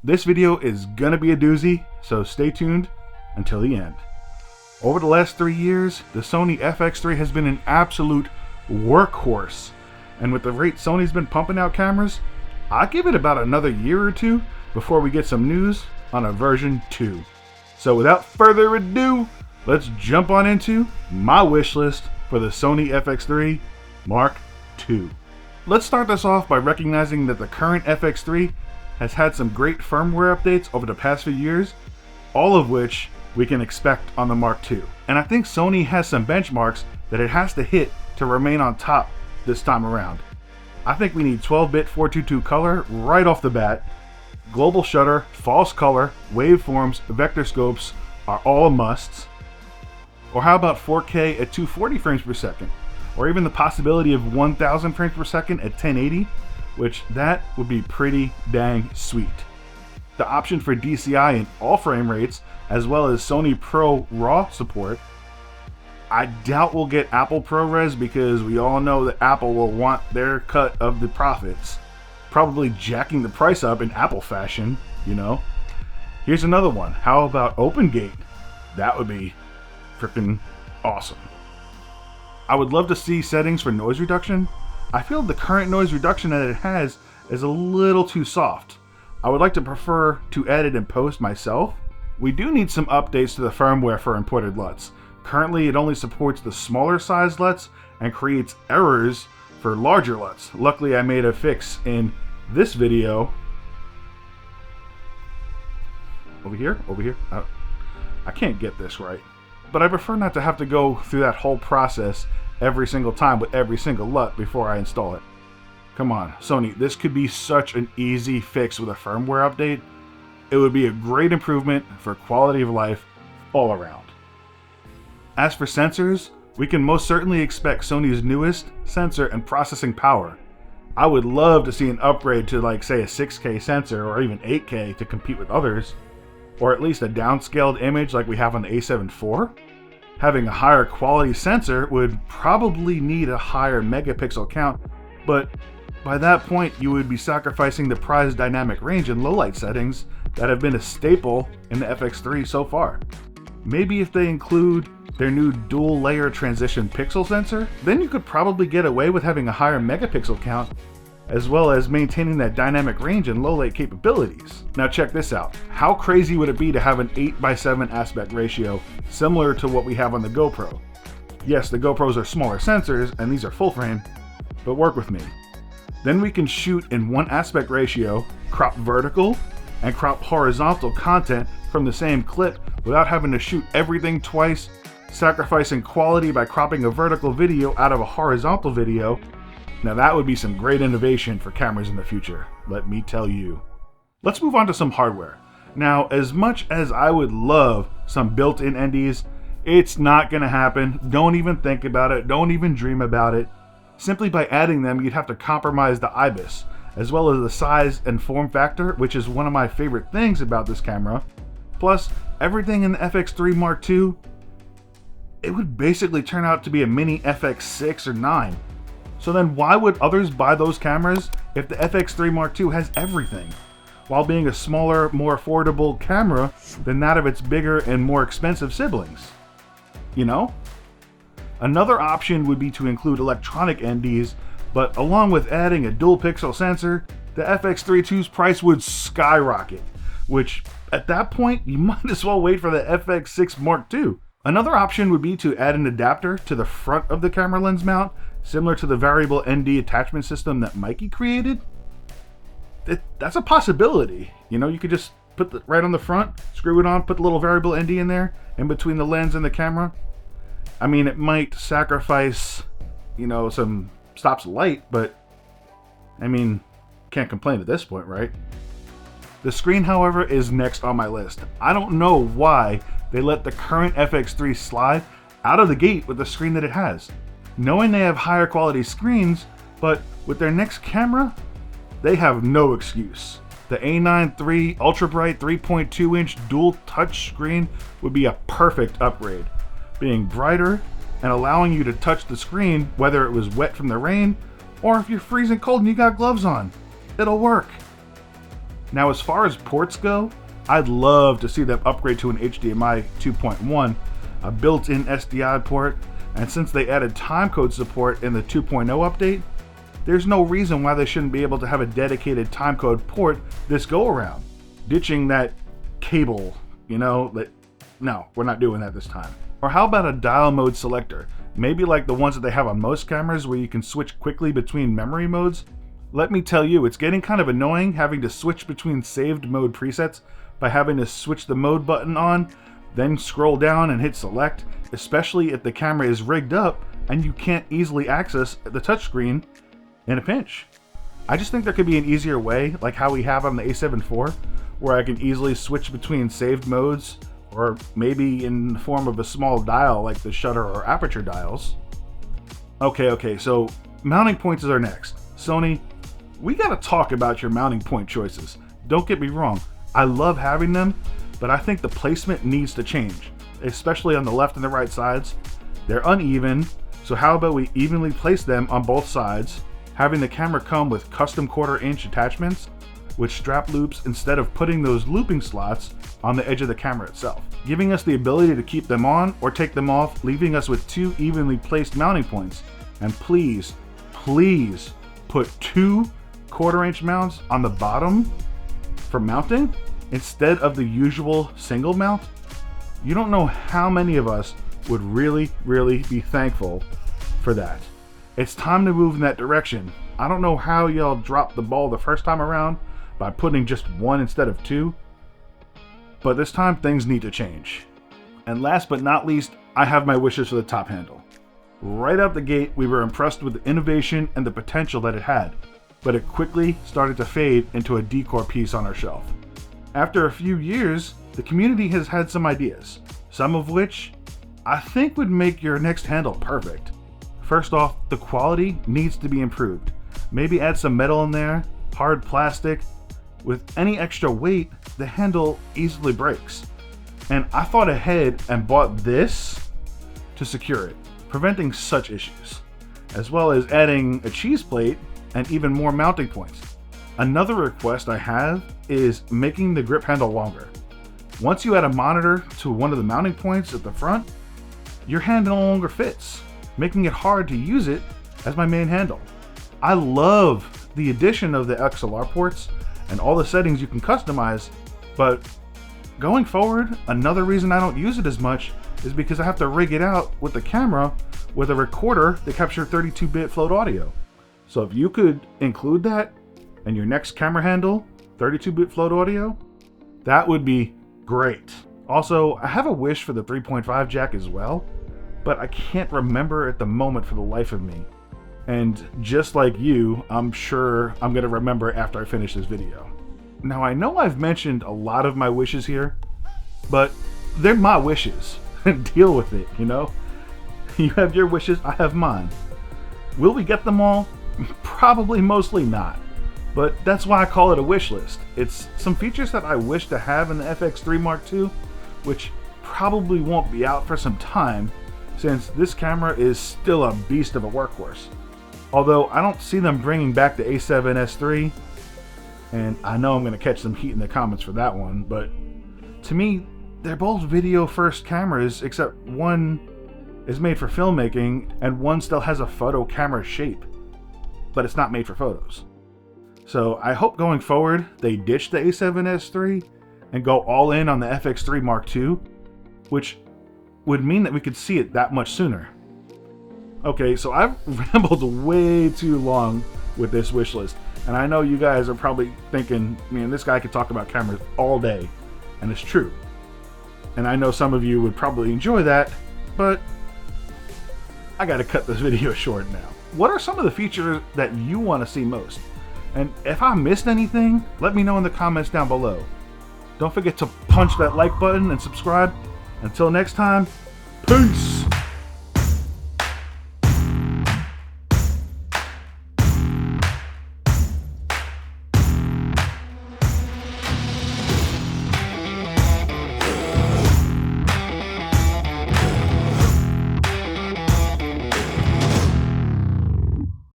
This video is gonna be a doozy, so stay tuned until the end. Over the last 3 years, the Sony FX3 has been an absolute workhorse. And with the rate Sony's been pumping out cameras, I'll give it about another year or two before we get some news on a version 2. So without further ado, let's jump on into my wish list for the Sony FX3 Mark II. Let's start this off by recognizing that the current FX3 has had some great firmware updates over the past few years, all of which we can expect on the Mark II. And I think Sony has some benchmarks that it has to hit to remain on top this time around. I think we need 12-bit 422 color right off the bat. Global shutter, false color, waveforms, vector scopes are all musts. Or how about 4K at 240 frames per second? Or even the possibility of 1000 frames per second at 1080, which that would be pretty dang sweet. The option for DCI in all frame rates, as well as Sony Pro RAW support. I doubt we'll get Apple ProRes because we all know that Apple will want their cut of the profits. Probably jacking the price up in Apple fashion, you know. Here's another one. How about OpenGate? That would be freaking awesome. I would love to see settings for noise reduction. I feel the current noise reduction that it has is a little too soft. I would like to prefer to edit and post myself. We do need some updates to the firmware for imported LUTs. Currently, it only supports the smaller size LUTs and creates errors for larger LUTs. Luckily, I made a fix in this video. Over here? I can't get this right. But I prefer not to have to go through that whole process every single time with every single LUT before I install it. Come on, Sony, this could be such an easy fix with a firmware update. It would be a great improvement for quality of life all around. As for sensors, we can most certainly expect Sony's newest sensor and processing power. I would love to see an upgrade to, like, say, a 6K sensor or even 8K to compete with others, or at least a downscaled image like we have on the A7 IV. Having a higher quality sensor would probably need a higher megapixel count, but by that point you would be sacrificing the prized dynamic range and low light settings that have been a staple in the FX3 so far. Maybe if they include their new dual layer transition pixel sensor, then you could probably get away with having a higher megapixel count, as well as maintaining that dynamic range and low light capabilities. Now check this out. How crazy would it be to have an 8:7 aspect ratio, similar to what we have on the GoPro? Yes, the GoPros are smaller sensors, and these are full frame, but work with me. Then we can shoot in 1 aspect ratio, crop vertical, and crop horizontal content from the same clip without having to shoot everything twice, sacrificing quality by cropping a vertical video out of a horizontal video. Now that would be some great innovation for cameras in the future, let me tell you. Let's move on to some hardware. Now, as much as I would love some built-in NDs, it's not gonna happen. Don't even think about it, don't even dream about it. Simply by adding them, you'd have to compromise the IBIS, as well as the size and form factor, which is one of my favorite things about this camera. Plus, everything in the FX3 Mark II, it would basically turn out to be a mini FX6 or 9. So then why would others buy those cameras if the FX3 Mark II has everything, while being a smaller, more affordable camera than that of its bigger and more expensive siblings? You know? Another option would be to include electronic NDs, but along with adding a dual pixel sensor, the FX3 II's price would skyrocket, which at that point, you might as well wait for the FX6 Mark II. Another option would be to add an adapter to the front of the camera lens mount, similar to the variable ND attachment system that Mikey created. That's a possibility. You know, you could just put it right on the front, screw it on, put the little variable ND in there, in between the lens and the camera. I mean, it might sacrifice, you know, some stops of light, but I mean, can't complain at this point, right? The screen, however, is next on my list. I don't know why they let the current FX3 slide out of the gate with the screen that it has. Knowing they have higher quality screens, but with their next camera, they have no excuse. The A9 III Ultra Bright 3.2-inch dual touch screen would be a perfect upgrade, being brighter and allowing you to touch the screen whether it was wet from the rain or if you're freezing cold and you got gloves on. It'll work. Now, as far as ports go, I'd love to see them upgrade to an HDMI 2.1, a built-in SDI port, and since they added timecode support in the 2.0 update, there's no reason why they shouldn't be able to have a dedicated timecode port this go around. Ditching that cable, no, we're not doing that this time. Or how about a dial mode selector? Maybe like the ones that they have on most cameras where you can switch quickly between memory modes. Let me tell you, it's getting kind of annoying having to switch between saved mode presets by having to switch the mode button on, then scroll down and hit select, especially if the camera is rigged up and you can't easily access the touchscreen in a pinch. I just think there could be an easier way, like how we have on the A7 IV, where I can easily switch between saved modes, or maybe in the form of a small dial like the shutter or aperture dials. Okay, so mounting points are next. Sony, we gotta talk about your mounting point choices. Don't get me wrong, I love having them, but I think the placement needs to change, especially on the left and the right sides. They're uneven, so how about we evenly place them on both sides, having the camera come with custom 1/4 inch attachments with strap loops instead of putting those looping slots on the edge of the camera itself, giving us the ability to keep them on or take them off, leaving us with 2 evenly placed mounting points. And please put 2 1/4 inch mounts on the bottom for mounting instead of the usual single mount. You don't know how many of us would really be thankful for that. It's time to move in that direction. I don't know how y'all dropped the ball the first time around by putting just 1 instead of 2, but this time things need to change. And last but not least, I have my wishes for the top handle. Right out the gate, we were impressed with the innovation and the potential that it had, but it quickly started to fade into a decor piece on our shelf. After a few years, the community has had some ideas, some of which I think would make your next handle perfect. First off, the quality needs to be improved. Maybe add some metal in there, hard plastic. With any extra weight, the handle easily breaks. And I thought ahead and bought this to secure it, preventing such issues, as well as adding a cheese plate and even more mounting points. Another request I have is making the grip handle longer. Once you add a monitor to one of the mounting points at the front, your hand no longer fits, making it hard to use it as my main handle. I love the addition of the XLR ports and all the settings you can customize, but going forward, another reason I don't use it as much is because I have to rig it out with the camera with a recorder to capture 32-bit float audio. So if you could include that in your next camera handle, 32-bit float audio, that would be great. Also, I have a wish for the 3.5 jack as well, but I can't remember at the moment for the life of me. And just like you, I'm sure I'm gonna remember after I finish this video. Now I know I've mentioned a lot of my wishes here, but they're my wishes. Deal with it, You have your wishes, I have mine. Will we get them all? Probably mostly not. But that's why I call it a wish list. It's some features that I wish to have in the FX3 Mark II, which probably won't be out for some time, since this camera is still a beast of a workhorse. Although I don't see them bringing back the A7S III, and I know I'm going to catch some heat in the comments for that one, but to me, they're both video first cameras, except one is made for filmmaking and one still has a photo camera shape, but it's not made for photos. So I hope going forward they ditch the A7S III and go all in on the FX3 Mark II, which would mean that we could see it that much sooner. Okay, so I've rambled way too long with this wish list, and I know you guys are probably thinking, man, this guy could talk about cameras all day, and it's true. And I know some of you would probably enjoy that, but I gotta cut this video short now. What are some of the features that you want to see most? And if I missed anything, let me know in the comments down below. Don't forget to punch that like button and subscribe. Until next time, peace!